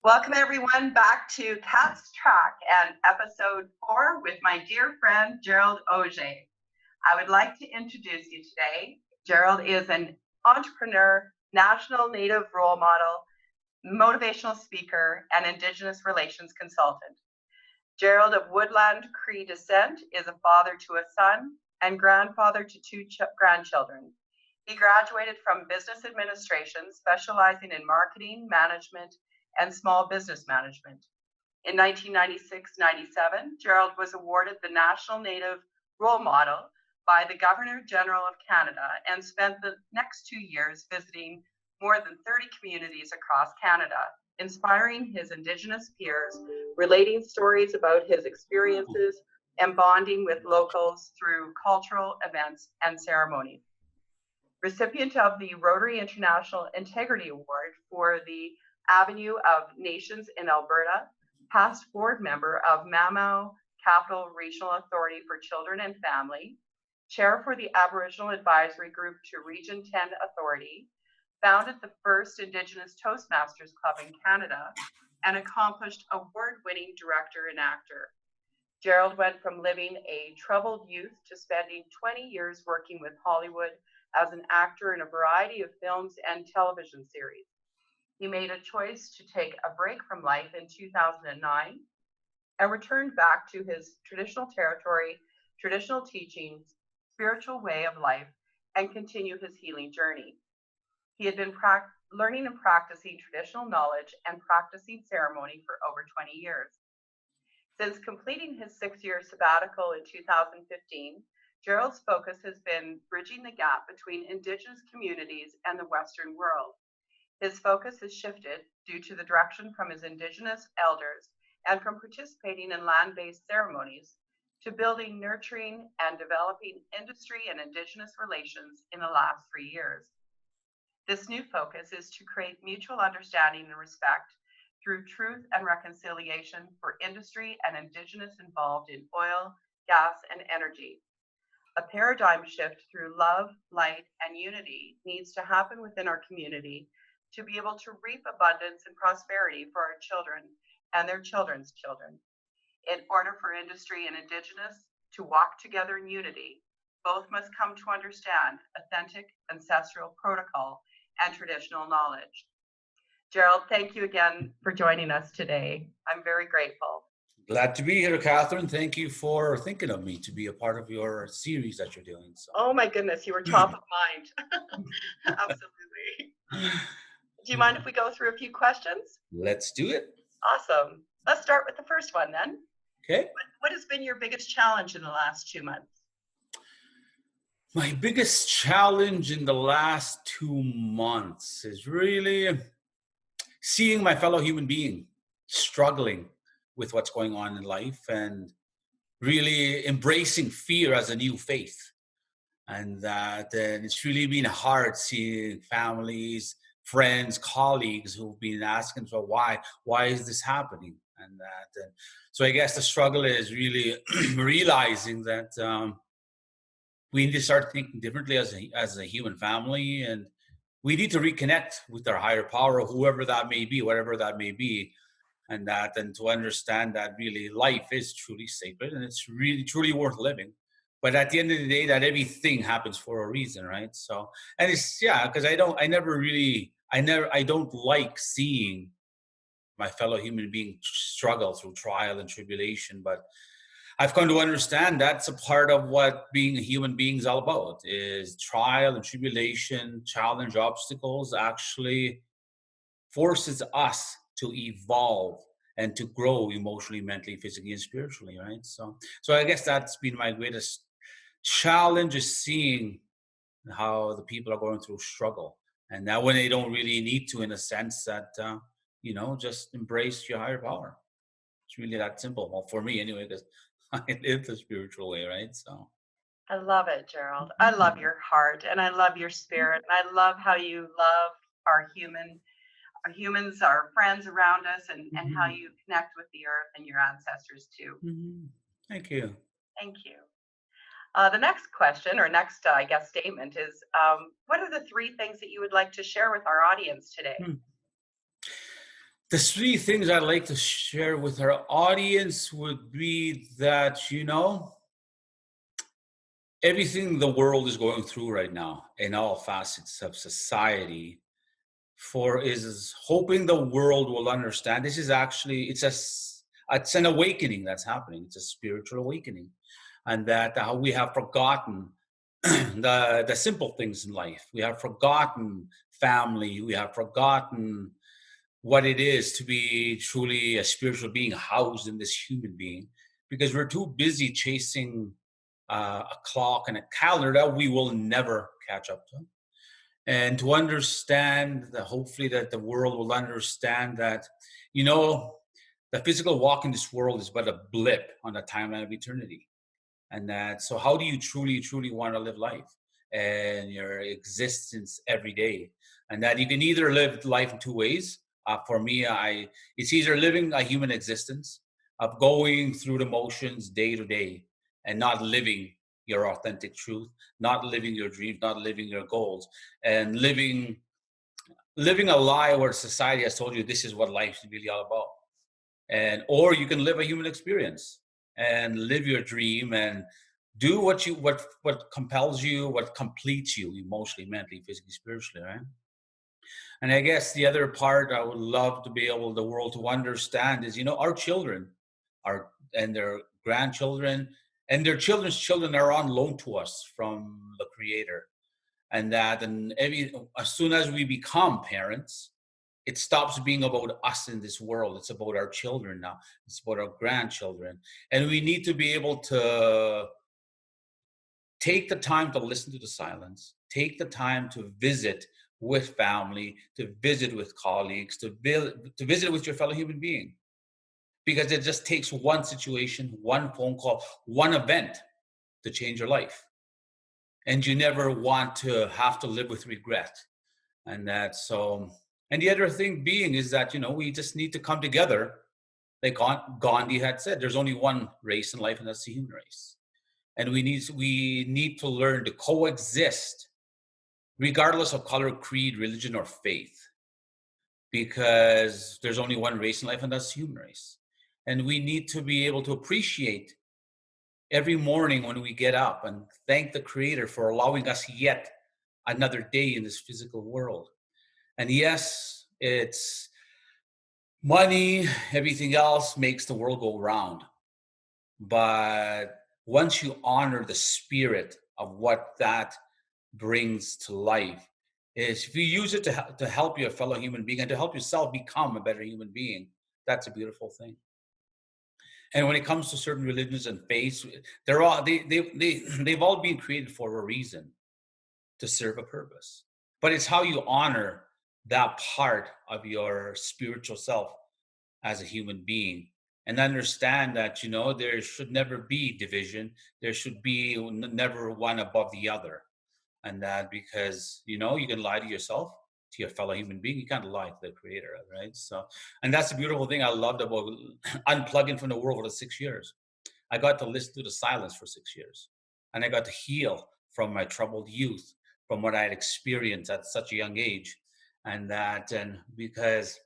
Welcome everyone back to Cat's Track and episode 4 with my dear friend Gerald Auger. I would like to introduce you today. Gerald is an entrepreneur, national native role model, motivational speaker, and Indigenous relations consultant. Gerald of Woodland Cree descent is a father to a son and grandfather to two grandchildren. He graduated from business administration, specializing in marketing, management, and small business management. In 1996-97, Gerald was awarded the National Native Role Model by the Governor General of Canada and spent the next 2 years visiting more than 30 communities across Canada, inspiring his Indigenous peers, relating stories about his experiences, and bonding with locals through cultural events and ceremonies. Recipient of the Rotary International Integrity Award for the Avenue of Nations in Alberta, past board member of Mamowe Capital Regional Authority for Children and Family, chair for the Aboriginal Advisory Group to Region 10 Authority, founded the first Indigenous Toastmasters Club in Canada, and accomplished award-winning director and actor. Gerald went from living a troubled youth to spending 20 years working with Hollywood as an actor in a variety of films and television series. He made a choice to take a break from life in 2009 and returned back to his traditional territory, traditional teachings, spiritual way of life, and continue his healing journey. He had been learning and practicing traditional knowledge and practicing ceremony for over 20 years. Since completing his 6-year sabbatical in 2015, Gerald's focus has been bridging the gap between Indigenous communities and the Western world. His focus has shifted due to the direction from his Indigenous elders and from participating in land-based ceremonies to building, nurturing, and developing industry and Indigenous relations in the last 3 years. This new focus is to create mutual understanding and respect through truth and reconciliation for industry and Indigenous involved in oil, gas, and energy. A paradigm shift through love, light, and unity needs to happen within our community to be able to reap abundance and prosperity for our children and their children's children. In order for industry and Indigenous to walk together in unity, both must come to understand authentic ancestral protocol and traditional knowledge. Gerald, thank you again for joining us today. I'm very grateful. Glad to be here, Catherine. Thank you for thinking of me to be a part of your series that you're doing. So. Oh my goodness, you were top of mind. Absolutely. Do you mind if we go through a few questions? Let's do it. Awesome. Let's start with the first one then. Okay. What has been your biggest challenge in the last 2 months? My biggest challenge in the last 2 months is really seeing my fellow human being struggling with what's going on in life and really embracing fear as a new faith. And that it's really been hard seeing families, friends, colleagues who've been asking for why is this happening? And that, so I guess the struggle is really realizing that we need to start thinking differently as a human family, and we need to reconnect with our higher power, whoever that may be, whatever that may be, and to understand that really life is truly sacred and it's really truly worth living. But at the end of the day, that everything happens for a reason, right? So, and it's because I don't like seeing my fellow human being struggle through trial and tribulation. But I've come to understand that's a part of what being a human being is all about: is trial and tribulation, challenge, obstacles actually forces us to evolve and to grow emotionally, mentally, physically, and spiritually, right? So I guess that's been my greatest challenge, is seeing how the people are going through struggle, and that when they don't really need to, in a sense that just embrace your higher power. It's really that simple. Well, for me anyway, because I live the spiritual way, right? So I love it, Gerald. I love your heart and I love your spirit, and I love how you love our humans, our friends around us, and how you connect with the earth and your ancestors too. Thank you. Thank you. The next question, or next, I guess, statement is, what are the 3 things that you would like to share with our audience today? The three things I'd like to share with our audience would be that, everything the world is going through right now in all facets of society is hoping the world will understand. This is actually, it's an awakening that's happening. It's a spiritual awakening. And that we have forgotten the simple things in life. We have forgotten family. We have forgotten what it is to be truly a spiritual being housed in this human being, because we're too busy chasing a clock and a calendar that we will never catch up to. And to understand that, hopefully, that the world will understand that, the physical walk in this world is but a blip on the timeline of eternity. And that, so how do you truly, truly want to live life and your existence every day? And that you can either live life in two ways. For me, it's either living a human existence of going through the motions day to day and not living your authentic truth, not living your dreams, not living your goals, and living a lie where society has told you this is what life is really all about. Or you can live a human experience and live your dream and do what compels you, what completes you emotionally, mentally, physically, spiritually, right? And I guess the other part I would love to be able the world to understand is, our children and their grandchildren and their children's children are on loan to us from the Creator. And as soon as we become parents, it stops being about us in this world. It's about our children now. It's about our grandchildren. And we need to be able to take the time to listen to the silence, take the time to visit with family, to visit with colleagues, to visit with your fellow human being. Because it just takes one situation, one phone call, one event to change your life. And you never want to have to live with regret. And the other thing being is that, we just need to come together. Like Gandhi had said, there's only one race in life, and that's the human race. And we need to learn to coexist, regardless of color, creed, religion, or faith, because there's only one race in life, and that's the human race. And we need to be able to appreciate every morning when we get up and thank the Creator for allowing us yet another day in this physical world. And yes, it's money, everything else makes the world go round. But once you honor the spirit of what that brings to life, is if you use it to help your fellow human being and to help yourself become a better human being, that's a beautiful thing. And when it comes to certain religions and faiths, they've all been created for a reason, to serve a purpose. But it's how you honor that part of your spiritual self as a human being, and understand that, there should never be division. There should be never one above the other. And that because, you can lie to yourself, to your fellow human being. You can't lie to the Creator, right? So, and that's the beautiful thing I loved about unplugging from the world for the 6 years. I got to listen to the silence for 6 years. And I got to heal from my troubled youth, from what I had experienced at such a young age. And because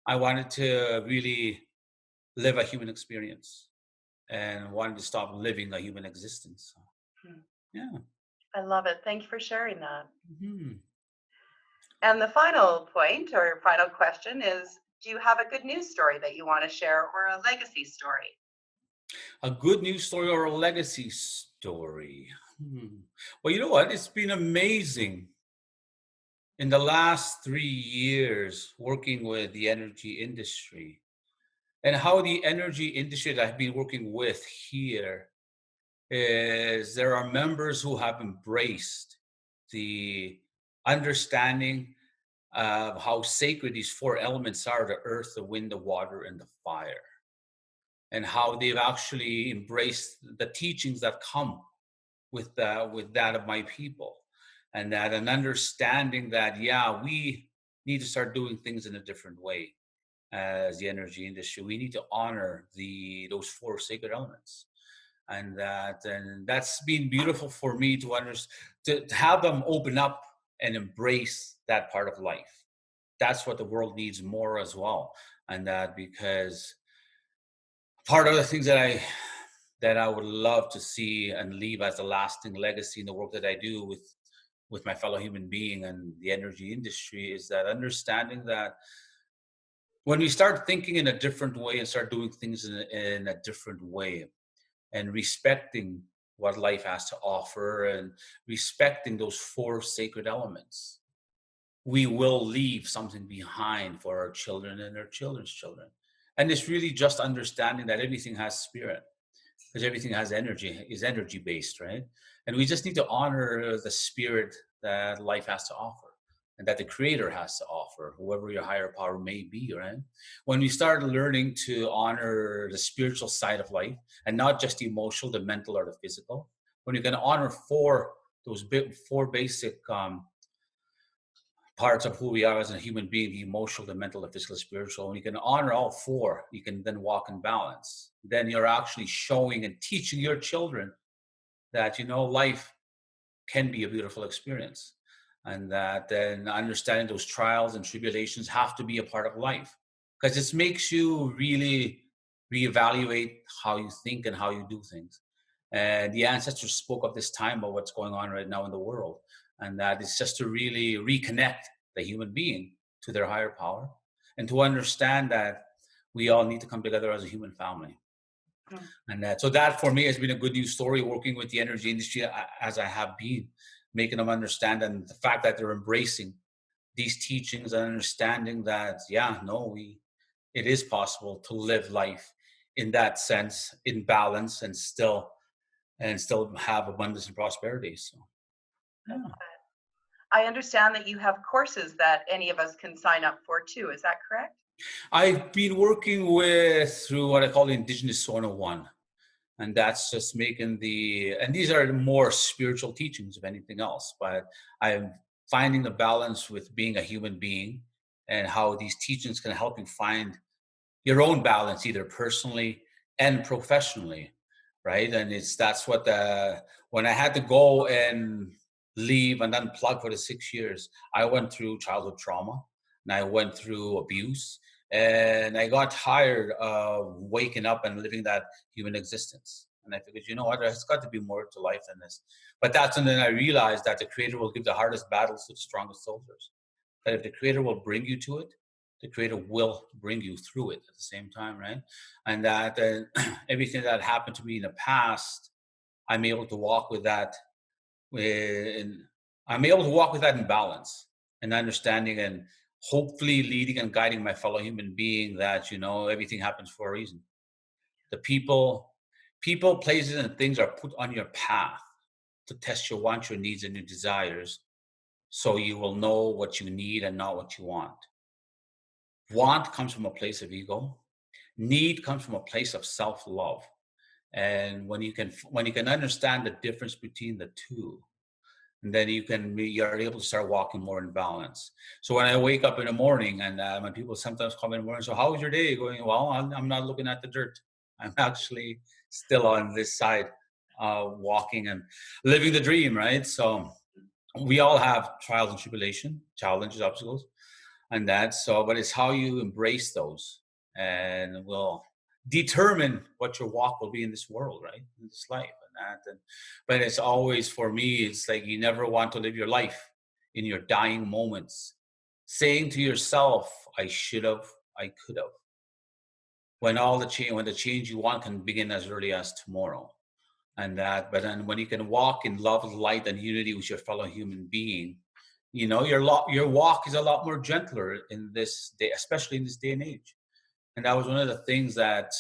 I wanted to really live a human experience and wanted to stop living a human existence. So, yeah. I love it. Thank you for sharing that. Mm-hmm. And the final point or final question is, do you have a good news story that you want to share, or a legacy story? A good news story or a legacy story? Well, you know what? It's been amazing in the last 3 years working with the energy industry, and how the energy industry that I've been working with here is there are members who have embraced the understanding of how sacred these four elements are: the earth, the wind, the water, and the fire. And how they've actually embraced the teachings that come with that of my people. And that an understanding that, we need to start doing things in a different way as the energy industry. We need to honor those four sacred elements. And that's been beautiful for me to have them open up and embrace that part of life, that's what the world needs more as well. And that because part of the things that I would love to see and leave as a lasting legacy in the work that I do with my fellow human being and the energy industry is that understanding that when we start thinking in a different way and start doing things in a different way and respecting what life has to offer and respecting those four sacred elements, we will leave something behind for our children and their children's children. And it's really just understanding that everything has spirit, because everything has energy, is energy based, right? And we just need to honor the spirit that life has to offer and that the creator has to offer, whoever your higher power may be, right? When we start learning to honor the spiritual side of life and not just the emotional, the mental, or the physical, when you're going to honor four basic parts of who we are as a human being, the emotional, the mental, the physical, spiritual, and you can honor all four, you can then walk in balance. Then you're actually showing and teaching your children that, life can be a beautiful experience. And that then understanding those trials and tribulations have to be a part of life. Because it makes you really reevaluate how you think and how you do things. And the ancestors spoke of this time about what's going on right now in the world. And that is just to really reconnect the human being to their higher power and to understand that we all need to come together as a human family. Mm. And so that for me has been a good news story, working with the energy industry as I have been, making them understand, and the fact that they're embracing these teachings and understanding that, it is possible to live life in that sense, in balance, and still have abundance and prosperity. So, yeah. I understand that you have courses that any of us can sign up for too. Is that correct? I've been working through what I call the Indigenous 101. And that's just and these are the more spiritual teachings of anything else. But I'm finding the balance with being a human being and how these teachings can help you find your own balance, either personally and professionally, right? And that's what when I had to go and leave and unplug for the 6 years, I went through childhood trauma and I went through abuse, and I got tired of waking up and living that human existence. And I figured, you know what, there's got to be more to life than this. But that's when then I realized that the Creator will give the hardest battles to the strongest soldiers. That if the Creator will bring you to it, the Creator will bring you through it at the same time, right? And that everything that happened to me in the past, I'm able to walk with that. I'm able to walk with that in balance and understanding, and hopefully leading and guiding my fellow human being that, everything happens for a reason. The people, places, and things are put on your path to test your wants, your needs, and your desires, so you will know what you need and not what you want. Want comes from a place of ego. Need comes from a place of self-love. And when you can understand the difference between the two, and then you're able to start walking more in balance. So when I wake up in the morning, and when people sometimes come in the morning, so how was your day going? Well, I'm not looking at the dirt. I'm actually still on this side, walking and living the dream, right? So we all have trials and tribulation, challenges, obstacles, and that. So, but it's how you embrace those, and will determine what your walk will be in this world, right? In this life. But it's always, for me, it's like you never want to live your life in your dying moments saying to yourself, I should have, I could have. When the change you want can begin as early as tomorrow. But then when you can walk in love, light, and unity with your fellow human being, your walk is a lot more gentler in this day, especially in this day and age. And that was one of the things that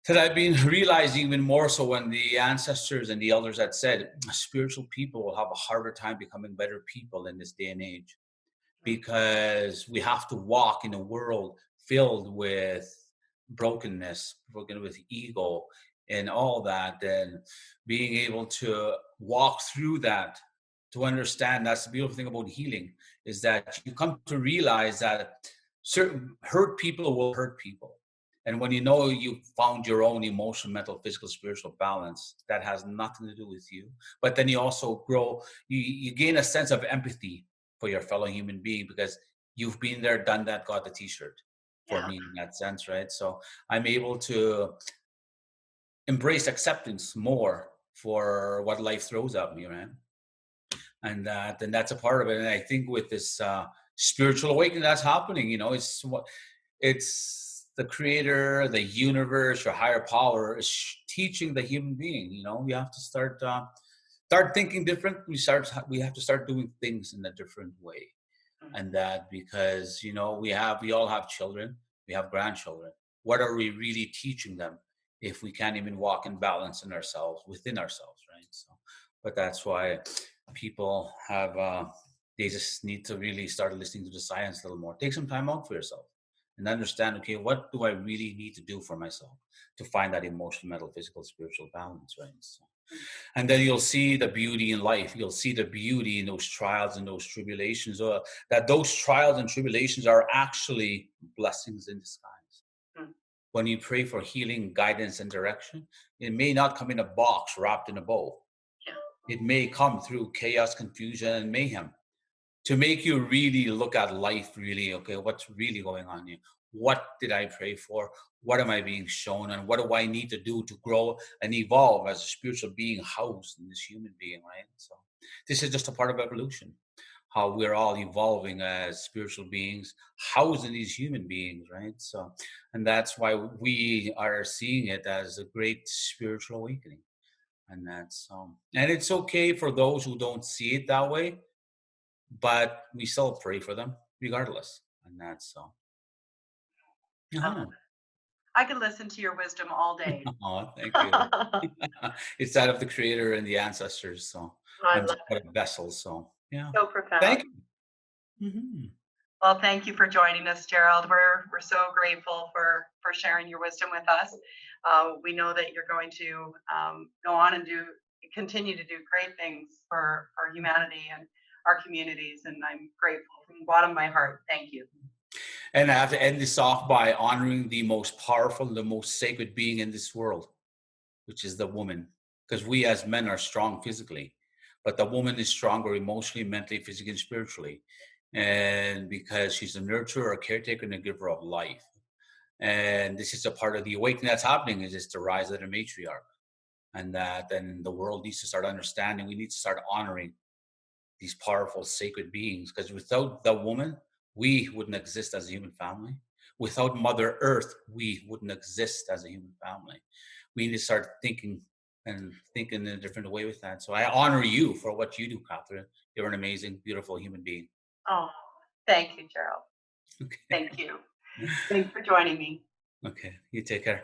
I've been realizing even more so, when the ancestors and the elders had said, spiritual people will have a harder time becoming better people in this day and age, because we have to walk in a world filled with brokenness, broken with ego and all that, and being able to walk through that, to understand. That's the beautiful thing about healing, is that you come to realize that certain hurt people will hurt people. And when you found your own emotional, mental, physical, spiritual balance, that has nothing to do with you. But then you also grow, you gain a sense of empathy for your fellow human being, because you've been there, done that, got the t-shirt for Yeah. me in that sense, right? So I'm able to embrace acceptance more for what life throws at me, right? And that's a part of it. And I think with this spiritual awakening that's happening, it's the creator, the universe, your higher power is teaching the human being. We have to start thinking different. We have to start doing things in a different way. And that because we all have children, we have grandchildren. What are we really teaching them if we can't even walk in balance within ourselves, right? So, but that's why people have they just need to really start listening to the science a little more. Take some time out for yourself and understand, okay, what do I really need to do for myself to find that emotional, mental, physical, spiritual balance, right? So, and then you'll see the beauty in life. You'll see the beauty in those trials and those tribulations, that those trials and tribulations are actually blessings in disguise. Mm. When you pray for healing, guidance, and direction, it may not come in a box wrapped in a bow. Yeah. It may come through chaos, confusion, and mayhem to make you really look at life really, okay, what's really going on here? What did I pray for? What am I being shown? And what do I need to do to grow and evolve as a spiritual being housed in this human being, right? So this is just a part of evolution, how we're all evolving as spiritual beings housed in these human beings, right? So, and that's why we are seeing it as a great spiritual awakening. And and it's okay for those who don't see it that way, but we still pray for them regardless. And that's so. I love Uh-huh. it. I could listen to your wisdom all day. Oh, thank you. I It's that of the creator and the ancestors. So I'm love just it. but a vessel. So yeah. So profound. Thank you. Well, thank you for joining us, Gerald. We're so grateful for sharing your wisdom with us. We know that you're going to go on and continue to do great things for humanity and our communities. And I'm grateful from the bottom of my heart. Thank you. And I have to end this off by honoring the most powerful, the most sacred being in this world, which is the woman. Because we as men are strong physically, but the woman is stronger emotionally, mentally, physically, and spiritually. And because she's a nurturer, a caretaker, and a giver of life. And this is a part of the awakening that's happening, is it's the rise of the matriarch. And that then the world needs to start understanding, we need to start honoring these powerful sacred beings, because without the woman, we wouldn't exist as a human family. Without Mother Earth, we wouldn't exist as a human family. We need to start thinking in a different way with that. So I honor you for what you do, Catherine. You're an amazing, beautiful human being. Oh, thank you, Gerald. Okay. Thank you. Thanks for joining me. Okay. You take care.